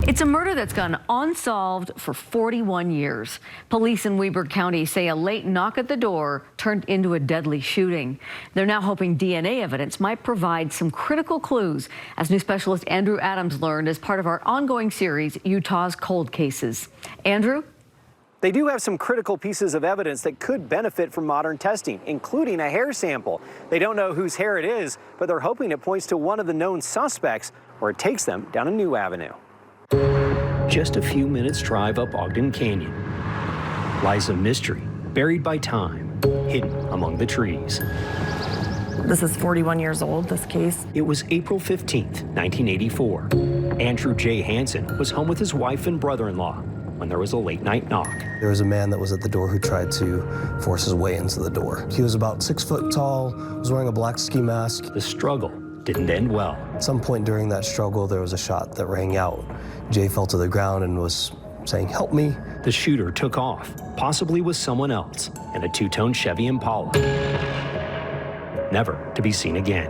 It's a murder that's gone unsolved for 41 years. Police in Weber County say a late knock at the door turned into a deadly shooting. They're now hoping DNA evidence might provide some critical clues, as new specialist Andrew Adams learned as part of our ongoing series, Utah's Cold Cases. Andrew? They do have some critical pieces of evidence that could benefit from modern testing, including a hair sample. They don't know whose hair it is, but they're hoping it points to one of the known suspects, or it takes them down a new avenue. Just a few minutes drive up Ogden Canyon lies a mystery buried by time, hidden among the trees. This is 41 years old, this case. It was April 15th, 1984. Andrew J. Hansen was home with his wife and brother-in-law when there was a late-night knock. There was a man that was at the door who tried to force his way into the door. He was about 6 foot tall, was wearing a black ski mask. The struggle didn't end well. At some point during that struggle, there was a shot that rang out. Jay fell to the ground and was saying, "Help me." The shooter took off, possibly with someone else, in a two-tone Chevy Impala, never to be seen again.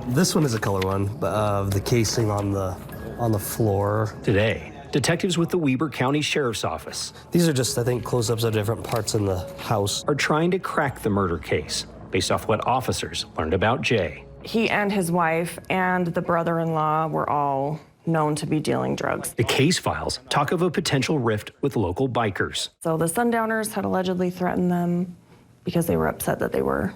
This one is a color one, but the casing on the floor. Today, detectives with the Weber County Sheriff's Office, These are just, I think, close-ups of different parts in the house, are trying to crack the murder case based off what officers learned about Jay. He and his wife and the brother-in-law were all known to be dealing drugs. The case files talk of a potential rift with local bikers. So the Sundowners had allegedly threatened them because they were upset that they were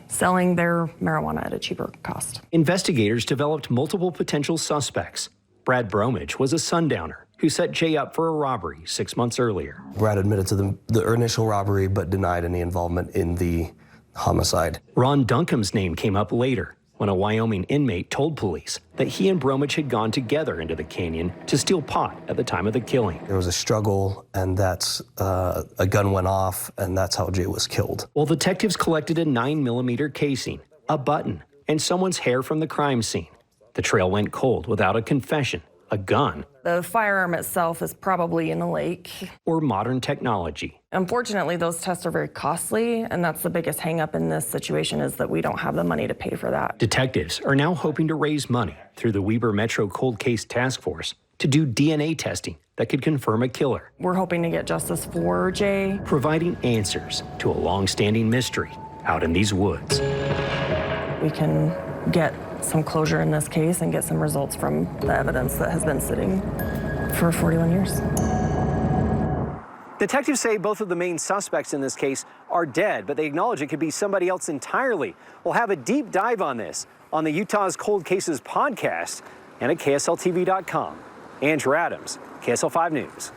selling their marijuana at a cheaper cost. Investigators developed multiple potential suspects. Brad Bromage was a Sundowner who set Jay up for a robbery 6 months earlier. Brad admitted to the initial robbery but denied any involvement in the homicide. Ron Dunkam's name came up later when a Wyoming inmate told police that he and Bromage had gone together into the canyon to steal pot at the time of the killing. There was a struggle, and that's a gun went off, and that's how Jay was killed. Well, detectives collected a 9mm casing, a button, and someone's hair from the crime scene. The trail went cold without a confession, a gun, The firearm itself is probably in a lake. or modern technology. Unfortunately, those tests are very costly, and that's the biggest hang-up in this situation is that we don't have the money to pay for that. Detectives are now hoping to raise money through the Weber Metro Cold Case Task Force to do DNA testing that could confirm a killer, We're hoping to get justice for Jay. providing answers to a long-standing mystery out in these woods. We can get some closure in this case and get some results from the evidence that has been sitting for 41 years. Detectives say both of the main suspects in this case are dead, but they acknowledge it could be somebody else entirely. We'll have a deep dive on this on the Utah's Cold Cases podcast and at KSLTV.com. Andrew Adams, KSL 5 News.